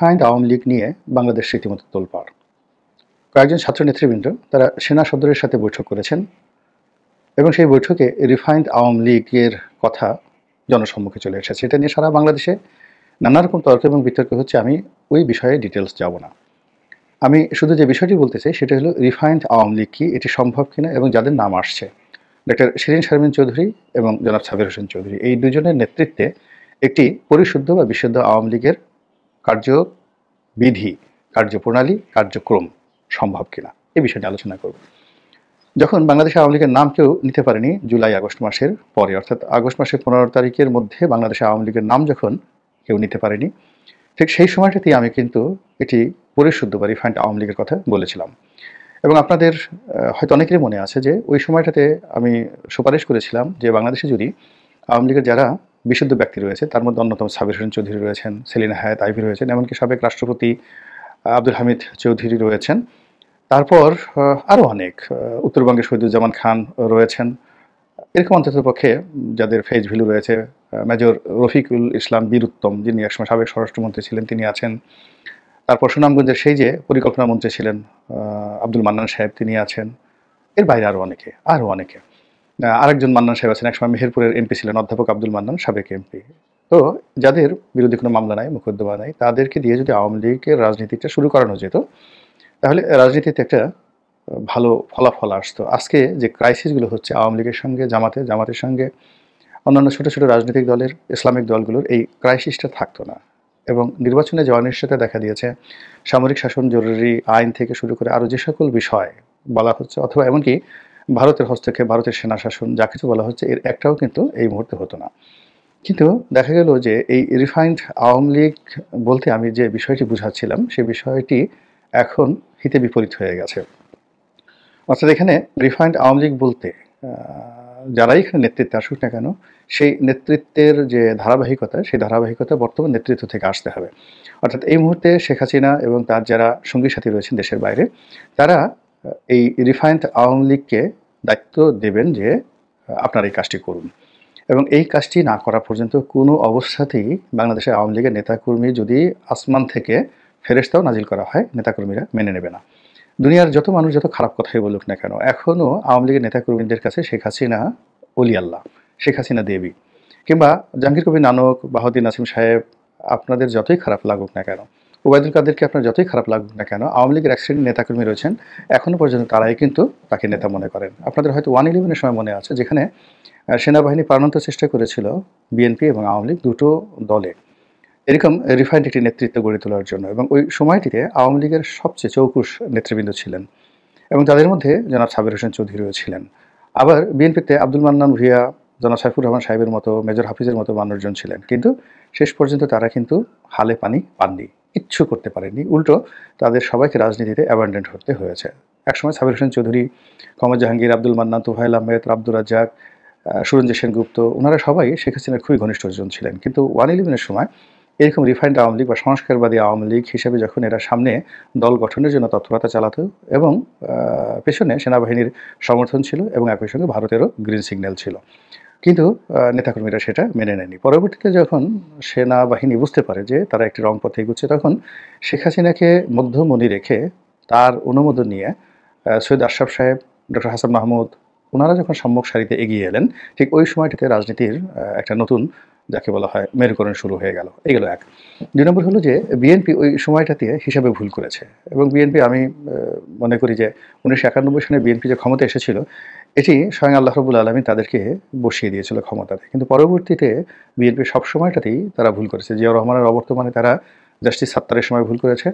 Find Awami League নিয়ে বাংলাদেশ রীতিমতো তোলপাড়। কয়েকজন ছাত্র নেতৃবৃন্দ তারা সেনা সদরের সাথে বৈঠক করেছেন এবং সেই বৈঠকে রিফাইন্ড আওয়ামী লীগের কথা জনসম্মুখে চলে এসেছে। এটা নিয়ে সারা বাংলাদেশে নানা রকম তর্ক এবং বিতর্ক হচ্ছে। আমি ওই বিষয়ে ডিটেলস যাব না। আমি শুধু যে বিষয়টি বলতে চাই সেটা হলো রিফাইন্ড আওয়ামী লীগ কি, এটি সম্ভব কিনা এবং যাদের নাম আসছে ডক্টর শিরিন শারমিন চৌধুরী এবং জনাব সাবির হোসেন চৌধুরী, এই দুজনের নেতৃত্বে একটি পরিশুদ্ধ বা বিশুদ্ধ আওয়ামী লীগের কার্যবিধি, কার্যপ্রণালী, কার্যক্রম সম্ভব কিনা এই বিষয়টি আলোচনা করব। যখন বাংলাদেশ আওয়ামী লীগের নাম কেউ নিতে পারেনি জুলাই আগস্ট মাসের পরে, অর্থাৎ আগস্ট মাসের 15 তারিখের মধ্যে বাংলাদেশ আওয়ামী লীগের নাম যখন কেউ নিতে পারেনি, ঠিক সেই সময়টাতেই আমি কিন্তু এটি পরিশুদ্ধ বা রিফাইন্ড আওয়ামী লীগের কথা বলেছিলাম। এবং আপনাদের হয়তো অনেকেরই মনে আছে যে ওই সময়টাতে আমি সুপারিশ করেছিলাম যে বাংলাদেশে যদি আওয়ামী লীগের যারা বিশুদ্ধ ব্যক্তি রয়েছে তার মধ্যে অন্যতম সাবির হোসেন চৌধুরী রয়েছেন, সেলিনা হায়াত আইভি রয়েছেন, এমনকি সাবেক রাষ্ট্রপতি আব্দুল হামিদ চৌধুরী রয়েছেন, তারপর আরও অনেক, উত্তরবঙ্গের শহীদুজ্জামান খান রয়েছেন, এরকম অন্ততপক্ষে যাদের ফেজ ভ্যালু রয়েছে, মেজর রফিকুল ইসলাম বীর উত্তম যিনি একসময় সাবেক স্বরাষ্ট্রমন্ত্রী ছিলেন তিনি আছেন, তারপর সুনামগঞ্জের সেই যে পরিকল্পনা মন্ত্রী ছিলেন আব্দুল মান্নান সাহেব তিনি আছেন, এর বাইরে আরও অনেকে। আরেকজন মান্নান সাহেব আছেন, একসময় মেহেরপুরের এমপি ছিলেন অধ্যাপক আব্দুল মান্নান, সাবেক এমপি। তো যাদের বিরুদ্ধে কোনো মামলা নাই, মোকদ্দমা নাই, তাদেরকে দিয়ে যদি আওয়ামী লীগের রাজনীতিটা শুরু করানো যেত তাহলে রাজনীতিতে একটা ভালো ফলাফল আসতো। আজকে যে ক্রাইসিসগুলো হচ্ছে আওয়ামী লীগের সঙ্গে জামাতের সঙ্গে অন্যান্য ছোট ছোট রাজনৈতিক দলের, ইসলামিক দলগুলোর, এই ক্রাইসিসটা থাকতো না। এবং নির্বাচনে যে অনিশ্চয়তা দেখা দিয়েছে, সামরিক শাসন, জরুরি আইন থেকে শুরু করে আরও যে সকল বিষয় বলা হচ্ছে, অথবা এমনকি ভারতের হস্তক্ষেপ, ভারতের সেনা শাসন, যা কিছু বলা হচ্ছে এর একটাও কিন্তু এই মুহূর্তে হতো না। কিন্তু দেখা গেল যে এই রিফাইন্ড আওয়ামী লীগ বলতে আমি যে বিষয়টি বুঝাচ্ছিলাম সেই বিষয়টি এখন হিতে বিপরীত হয়ে গেছে। অর্থাৎ এখানে রিফাইন্ড আওয়ামী লীগ বলতে যারাই এখানে নেতৃত্বে আসুক না কেন, সেই নেতৃত্বের যে ধারাবাহিকতা, সেই ধারাবাহিকতা বর্তমান নেতৃত্ব থেকে আসতে হবে। অর্থাৎ এই মুহূর্তে শেখ হাসিনা এবং তার যারা সঙ্গী সাথী রয়েছেন দেশের বাইরে, তারা এই রিফাইন্ড আওয়ামী লীগকে দায়িত্ব দেবেন যে আপনারা এই কাজটি করুন। এবং এই কাজটি না করা পর্যন্ত কোনো অবস্থাতেই বাংলাদেশের আওয়ামী লীগের নেতাকর্মী যদি আসমান থেকে ফেরেশতাও নাজিল করা হয়, নেতাকর্মীরা মেনে নেবে না। দুনিয়ার যত মানুষ যত খারাপ কথাই বলুক না কেন, এখনও আওয়ামী লীগের নেতাকর্মীদের কাছে শেখ হাসিনা অলি আল্লাহ, শেখ হাসিনা দেবী, কিংবা জাহাঙ্গীর কবির নানক, বাহাউদ্দিন নাসিম সাহেব, আপনাদের যতই খারাপ লাগুক না কেন, ওবায়দুল কাদেরকে আপনার যতই খারাপ লাগুক না কেন, আওয়ামী লীগের এক শ্রেণীর নেতাকর্মী রয়েছেন এখনও পর্যন্ত তারাই কিন্তু তাকে নেতা মনে করেন। আপনাদের হয়তো 111-এর সময় মনে আছে, যেখানে সেনাবাহিনী প্রাণান্ত চেষ্টা করেছিল বিএনপি এবং আওয়ামী লীগ দুটো দলে এরকম রিফাইন্ড একটি নেতৃত্ব গড়ে তোলার জন্য। এবং ওই সময়টিতে আওয়ামী লীগের সবচেয়ে চৌকুশ নেতৃবৃন্দ ছিলেন এবং তাদের মধ্যে জনাব সাবির হোসেন চৌধুরীও ছিলেন। আবার বিএনপিতে আব্দুল মান্নান ভূঁইয়া, জনাব সাইফুর রহমান সাহেবের মতো, মেজর হাফিজের মতো মানুষজন ছিলেন, কিন্তু শেষ পর্যন্ত তারা কিন্তু হালে পানি পাননি, কিচ্ছু করতে পারেননি। উল্টো তাদের সবাইকে রাজনীতিতে অ্যাবান্ডেন্ট হতে হয়েছে। একসময় সাবির হোসেন চৌধুরী, কমর জাহাঙ্গীর, আব্দুল মান্নান, তুফাইল আহমেদ, আব্দুর রাজ্জাক, সুরঞ্জিত সেনগুপ্ত, ওনারা সবাই শেখ হাসিনার খুবই ঘনিষ্ঠজন ছিলেন। কিন্তু 111-এর সময় এরকম রিফাইন্ড আওয়ামী লীগ বা সংস্কারবাদী আওয়ামী লীগ হিসেবে যখন এরা সামনে দল গঠনের জন্য তৎপরতা চালাতো এবং পেছনে সেনাবাহিনীর সমর্থন ছিল এবং একই সঙ্গে ভারতেরও গ্রিন সিগন্যাল ছিল, কিন্তু নেতাকর্মীরা সেটা মেনে নেয়নি। পরবর্তীতে যখন সেনাবাহিনী বুঝতে পারে যে তারা একটি রং পথে এগুচ্ছে, তখন শেখ হাসিনাকে মধ্যমণি রেখে তার অনুমোদন নিয়ে সৈয়দ আশরাফ সাহেব, ডক্টর হাসান মাহমুদ, ওনারা যখন সম্মুখ সারিতে এগিয়ে এলেন, ঠিক ওই সময়টিতে রাজনীতির একটা নতুন, যাকে বলা হয়, মেরুকরণ শুরু হয়ে গেল। এগুলো এক। 2 নম্বর হলো যে বিএনপি ওই সময়টাতে হিসাবে ভুল করেছে। এবং বিএনপি, আমি মনে করি যে 1991 সালে বিএনপি যে ক্ষমতা এসেছিল, এটি স্বয়ং আল্লাহ রাব্বুল আলামিন তাদেরকে বসিয়ে দিয়েছিল ক্ষমতাতে। কিন্তু পরবর্তীতে বিএনপি সব সময়টাতেই তারা ভুল করেছে। জিয়াউর রহমানের অবর্তমানে তারা জাস্টিস সাত্তারের সময় ভুল করেছে,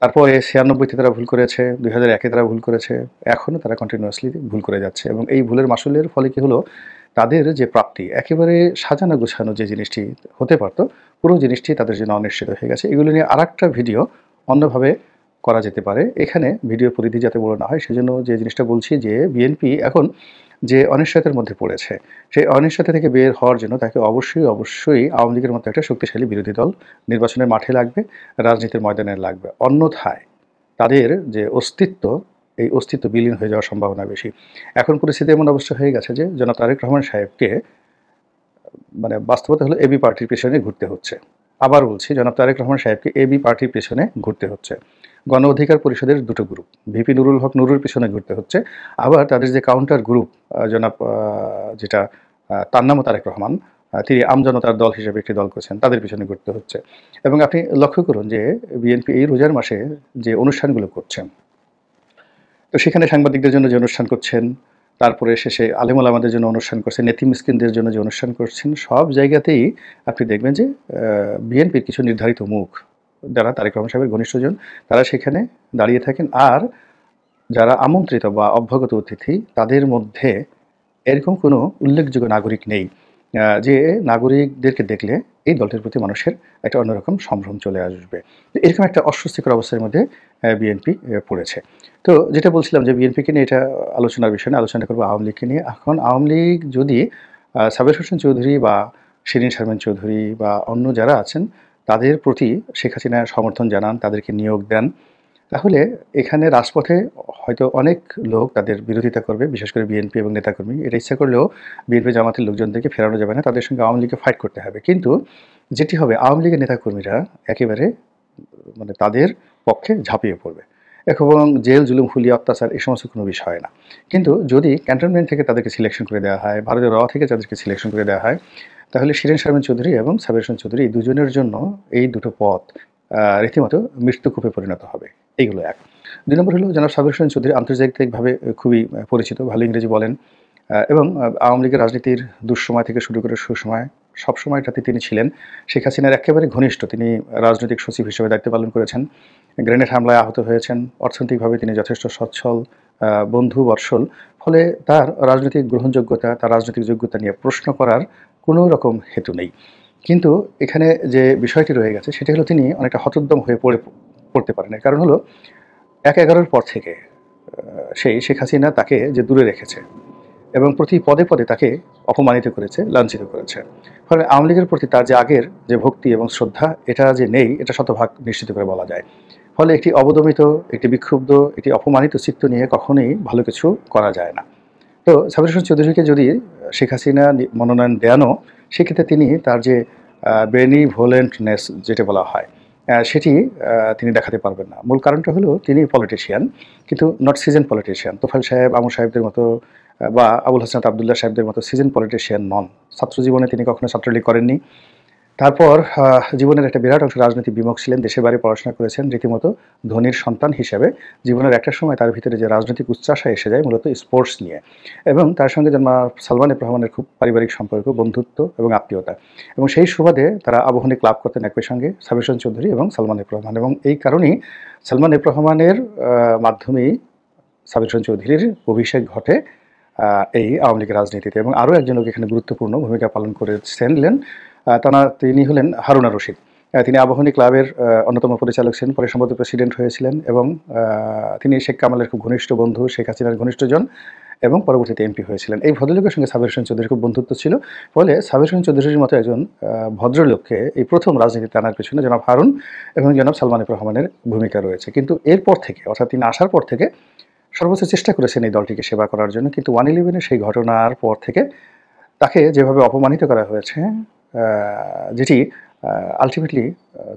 তারপরে 96-তে তারা ভুল করেছে, 2001-এ তারা ভুল করেছে, এখনও তারা কন্টিনিউয়াসলি ভুল করে যাচ্ছে। এবং এই ভুলের মাসুলের ফলে কী হলো, তাদের যে প্রাপ্তি, একেবারে সাজানো গোছানো যে জিনিসটি হতে পারত, পুরো জিনিসটি তাদের জন্য অনিশ্চিত হয়ে গেছে। এগুলো নিয়ে আরেকটা ভিডিও অন্যভাবে করা যেতে পারে। এখানে ভিডিও পরিধি যাতে বড় না হয় সেজন্য যে জিনিসটা বলছি যে বিএনপি এখন যে অনিশ্চয়তার মধ্যে পড়েছে, সেই অনিশ্চয়তা থেকে বের হওয়ার জন্য তাকে অবশ্যই আওয়ামী লীগের মতো একটা শক্তিশালী বিরোধী দল নির্বাচনের মাঠে লাগবে, রাজনীতির ময়দানে লাগবে। অন্যথায় তাদের যে অস্তিত্ব, এই অস্তিত্ব বিলীন হয়ে যাওয়ার সম্ভাবনা বেশি। এখন পরিস্থিতি এমন অবস্থা হয়ে গেছে যে জনাব তারেক রহমান সাহেবকে, মানে বাস্তবতা হলো এবি পার্টির পেছনে ঘুরতে হচ্ছে। আবার বলছি, জনাব তারেক রহমান সাহেবকে এবি পার্টির পেছনে ঘুরতে হচ্ছে। গণ অধিকার পরিষদের দুটো গ্রুপ, ভিপি নুরুল হক নুরুর পিছনে ঘুরতে হচ্ছে। আবার তাদের যে কাউন্টার গ্রুপ জনাব যেটা তার নামও তারেক রহমান, তিনি আমজনতার দল হিসেবে একটি দল করেছেন, তাদের পিছনে ঘুরতে হচ্ছে। এবং আপনি লক্ষ্য করুন যে বিএনপি এই রোজার মাসে যে অনুষ্ঠানগুলো করছেন, তো সেখানে সাংবাদিকদের জন্য যে অনুষ্ঠান করছেন, তারপরে শেষে আলেম ওলামাদের জন্য অনুষ্ঠান করছেন, এতিম মিসকিনদের জন্য যে অনুষ্ঠান করছেন, সব জায়গাতেই আপনি দেখবেন যে বিএনপির কিছু নির্ধারিত মুখ, যারা তারেক রহমান সাহেবের ঘনিষ্ঠজন, তারা সেখানে দাঁড়িয়ে থাকেন। আর যারা আমন্ত্রিত বা অভ্যাগত অতিথি, তাদের মধ্যে এরকম কোনো উল্লেখযোগ্য নাগরিক নেই যে নাগরিকদেরকে দেখলে এই দলটির প্রতি মানুষের একটা অন্যরকম সম্ভ্রম চলে আসবে। তো এরকম একটা অস্বস্তিকর অবস্থার মধ্যে বিএনপি পড়েছে। তো যেটা বলছিলাম যে বিএনপিকে নিয়ে এটা আলোচনার বিষয় না, আলোচনা করবো আওয়ামী লীগকে নিয়ে। এখন আওয়ামী লীগ যদি সাবের হোসেন চৌধুরী বা শিরিন শারমিন চৌধুরী বা অন্য যারা আছেন, তাদের প্রতি শেখ হাসিনা সমর্থন জানান, তাদেরকে নিয়োগ দেন, তাহলে এখানে রাজপথে হয়তো অনেক লোক তাদের বিরোধিতা করবে, বিশেষ করে বিএনপি এবং নেতাকর্মী। এটা ইচ্ছা করলেও বিএনপি জামাতের লোকজনদেরকে ফেরানো যাবে না, তাদের সঙ্গে আওয়ামী লীগকে ফাইট করতে হবে। কিন্তু যেটি হবে, আওয়ামী লীগের নেতাকর্মীরা একেবারে মানে তাদের পক্ষে ঝাঁপিয়ে পড়বে এবং জেল জুলুম হুলিয়া অত্যাচার এই সমস্ত কোনো বিষয় না। কিন্তু যদি ক্যান্টনমেন্ট থেকে তাদেরকে সিলেকশন করে দেওয়া হয়, ভারতের থেকে তাদেরকে সিলেকশন করে দেওয়া হয়, তাহলে শিরিন শারমিন চৌধুরী এবং সাবের হোসেন চৌধুরী এই দুজনের জন্য এই দুটো পথ রীতিমতো মৃত্যুকূপে পরিণত হবে। এইগুলো এক। ২ নম্বর হলো জনাব সাবের হোসেন চৌধুরী আন্তর্জাতিকভাবে খুবই পরিচিত, ভালো ইংরেজি বলেন এবং আওয়ামী লীগের রাজনীতির দুঃসময় থেকে শুরু করে সুসময় সব সময়টাতে তিনি ছিলেন শেখ হাসিনার একেবারে ঘনিষ্ঠ। তিনি রাজনৈতিক সচিব হিসেবে দায়িত্ব পালন করেছেন, গ্রেনেড হামলায় আহত হয়েছেন, অর্থনৈতিকভাবে তিনি যথেষ্ট সচ্ছল, বন্ধু বৎসল। ফলে তার রাজনৈতিক গ্রহণযোগ্যতা, তার রাজনৈতিক যোগ্যতা নিয়ে প্রশ্ন করার কোনো রকম হেতু নেই। কিন্তু এখানে যে বিষয়টি রয়ে গেছে সেটি হলো তিনি অনেকটা হতোদ্যম হয়ে পড়তে পারেন। এর কারণ হলো ১/১১ পর থেকে সেই শেখ হাসিনা তাকে যে দূরে রেখেছে এবং প্রতি পদে পদে তাকে অপমানিত করেছে, লাঞ্ছিত করেছে। ফলে আওয়ামী লীগের প্রতি তার যে আগের যে ভক্তি এবং শ্রদ্ধা, এটা যে নেই, এটা শতভাগ নিশ্চিত করে বলা যায়। ফলে একটি অবদমিত, একটি বিক্ষুব্ধ, একটি অপমানিত চিত্ত নিয়ে কখনোই ভালো কিছু করা যায় না। তো সাবির হোসেন চৌধুরীকে যদি শেখ হাসিনা মনোনয়ন দেয়ানো, সেক্ষেত্রে তিনি তার যে বেনিভোলেন্টনেস যেটা বলা হয়, সেটি তিনি দেখাতে পারবেন না। মূল কারণটা হলো তিনি পলিটিশিয়ান, কিন্তু নট সিজন পলিটিশিয়ান। তোফায়েল সাহেব, আমর সাহেবদের মতো বা আবুল হাসনাত আবদুল্লাহ সাহেবদের মতো সিজন পলিটিশিয়ান নন। ছাত্র জীবনে তিনি কখনো ছাত্রলীগ করেননি। তারপর জীবনের একটা বিরাট অংশ রাজনীতি বিমুখ ছিলেন, দেশের বাইরে পড়াশোনা করেছেন, রীতিমতো ধনীর সন্তান হিসেবে জীবনের একটা সময় তার ভিতরে যে রাজনৈতিক উচ্চাশা এসে যায় মূলত স্পোর্টস নিয়ে। এবং তার সঙ্গে সালমান এফ রহমানের খুব পারিবারিক সম্পর্ক, বন্ধুত্ব এবং আত্মীয়তা, এবং সেই সুবাদে তারা আবাহনী ক্লাব করতেন একই সঙ্গে, সাবির হোসেন চৌধুরী এবং সালমান এফ রহমান। এবং এই কারণেই সালমান এফ রহমানের মাধ্যমেই সাবির হোসেন চৌধুরীর অভিষেক ঘটে এই আওয়ামী লীগের রাজনীতিতে। এবং আরও একজন লোক এখানে গুরুত্বপূর্ণ ভূমিকা পালন করেছিলেন, তিনি হলেন হারুনা রশিদ। তিনি আবাহনী ক্লাবের অন্যতম পরিচালক ছিলেন, পরে সম্ভবত প্রেসিডেন্ট হয়েছিলেন এবং তিনি শেখ কামালের খুব ঘনিষ্ঠ বন্ধু, শেখ হাসিনার ঘনিষ্ঠজন এবং পরবর্তীতে এমপি হয়েছিলেন। এই ভদ্রলোকের সঙ্গে সাবির হোসেন চৌধুরীর খুব বন্ধুত্ব ছিল। ফলে সাবির হোসেন চৌধুরীর মতো একজন ভদ্রলোককে এই প্রথম রাজনীতিতে আনার পেছনে জনাব হারুন এবং জনাব সালমান এফ রহমানের ভূমিকা রয়েছে। কিন্তু এরপর থেকে, অর্থাৎ তিনি আসার পর থেকে সর্বোচ্চ চেষ্টা করেছেন এই দলটিকে সেবা করার জন্য। কিন্তু 1/11 সেই ঘটনার পর থেকে তাকে যেভাবে অপমানিত করা হয়েছে, যেটি আলটিমেটলি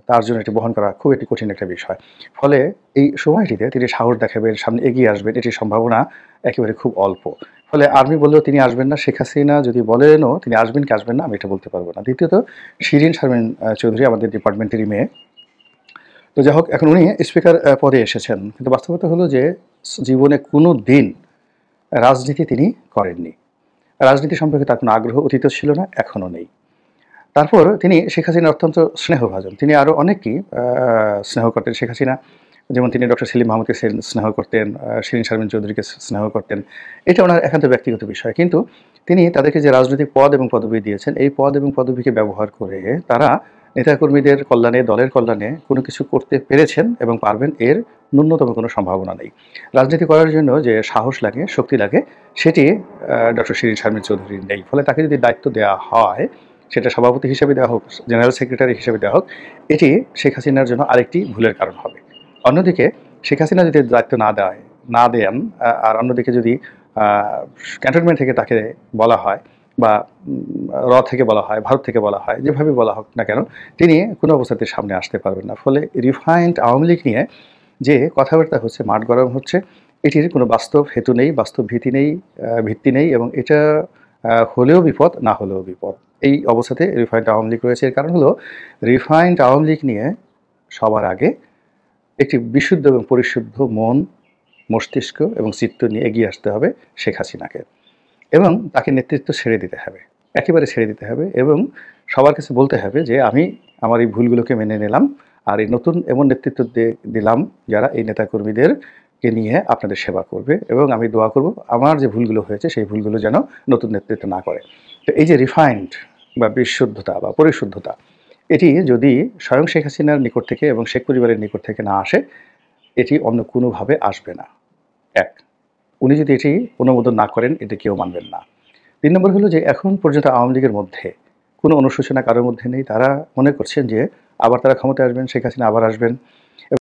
তার জন্য এটি বহন করা খুব একটি কঠিন একটা বিষয়। ফলে এই সময়টিতে তিনি সাহস দেখাবেন, সামনে এগিয়ে আসবেন, এটির সম্ভাবনা একেবারে খুব অল্প। ফলে আর্মি বললেও তিনি আসবেন না, শেখ হাসিনা যদি বলেনও তিনি আসবেন কি আসবেন না আমি এটা বলতে পারবো না। দ্বিতীয়ত, শিরিন শারমিন চৌধুরী আমাদের ডিপার্টমেন্টেরই মেয়ে। তো যাই হোক, এখন উনি স্পিকার পদে এসেছেন, কিন্তু বাস্তবতা হলো যে জীবনে কোনো দিন রাজনীতি তিনি করেননি। রাজনীতি সম্পর্কে তার কোনো আগ্রহ অতীত ছিল না, এখনও নেই। তারপর তিনি শেখ হাসিনার অত্যন্ত স্নেহভাজন। তিনি আরও অনেককেই স্নেহ করতেন শেখ হাসিনা। যেমন তিনি ডক্টর সেলিম মাহমুদকে স্নেহ করতেন, শিরিন শারমিন চৌধুরীকে স্নেহ করতেন। এটা ওনার একান্ত ব্যক্তিগত বিষয়। কিন্তু তিনি তাদেরকে যে রাজনৈতিক পদ এবং পদবি দিয়েছেন, এই পদ এবং পদবিকে ব্যবহার করে তারা নেতাকর্মীদের কল্যাণে, দলের কল্যাণে কোনো কিছু করতে পেরেছেন এবং পারবেন, এর ন্যূনতম কোনো সম্ভাবনা নেই। রাজনীতি করার জন্য যে সাহস লাগে, শক্তি লাগে, সেটি ডক্টর শিরিন শারমিন চৌধুরীর নেই। ফলে তাকে যদি দায়িত্ব দেওয়া হয়, সেটা সভাপতি হিসেবে দেওয়া হোক, জেনারেল সেক্রেটারি হিসেবে দেওয়া হোক, এটি শেখ হাসিনার জন্য আরেকটি ভুলের কারণ হবে। অন্যদিকে শেখ হাসিনা যদি দায়িত্ব না দেন, আর অন্যদিকে যদি ক্যান্টনমেন্ট থেকে তাকে বলা হয় বা র থেকে বলা হয়, ভারত থেকে বলা হয়, যেভাবে বলা হোক না কেন, তিনি কোনো অবস্থাতে সামনে আসতে পারবেন না। ফলে রিফাইন্ড আওয়ামী লীগ নিয়ে যে কথাবার্তা হচ্ছে, মাঠ গরম হচ্ছে, এটির কোনো বাস্তব হেতু নেই, বাস্তব ভীতি নেই, ভিত্তি নেই, এবং এটা হলেও বিপদ, না হলেও বিপদ। এই অবস্থাতে রিফাইন্ড আওয়ামী লীগ রয়েছে। এর কারণ হলো, রিফাইন্ড আওয়ামী লীগ নিয়ে সবার আগে একটি বিশুদ্ধ এবং পরিশুদ্ধ মন, মস্তিষ্ক এবং চিত্ত নিয়ে এগিয়ে আসতে হবে শেখ হাসিনাকে, এবং তাকে নেতৃত্ব ছেড়ে দিতে হবে, একেবারে ছেড়ে দিতে হবে, এবং সবার কাছে বলতে হবে যে আমি আমার এই ভুলগুলোকে মেনে নিলাম, আর এই নতুন এমন নেতৃত্ব দিলাম যারা এই নেতাকর্মীদেরকে নিয়ে আপনাদের সেবা করবে, এবং আমি দোয়া করব আমার যে ভুলগুলো হয়েছে সেই ভুলগুলো যেন নতুন নেতৃত্ব না করে। তো এই যে রিফাইন্ড বা বিশুদ্ধতা বা পরিশুদ্ধতা, এটি যদি স্বয়ং শেখ হাসিনার নিকট থেকে এবং শেখ পরিবারের নিকট থেকে না আসে, এটি অন্য কোনোভাবে আসবে না। এক, উনি যদি এটি অনুমোদন না করেন, এটি কেউ মানবেন না। ৩ নম্বর হলো যে এখন পর্যন্ত আওয়ামী লীগের মধ্যে কোনো অনুশোচনা কারোর মধ্যে নেই। তারা মনে করছেন যে আবার তারা ক্ষমতায় আসবেন, শেখ হাসিনা আবার আসবেন,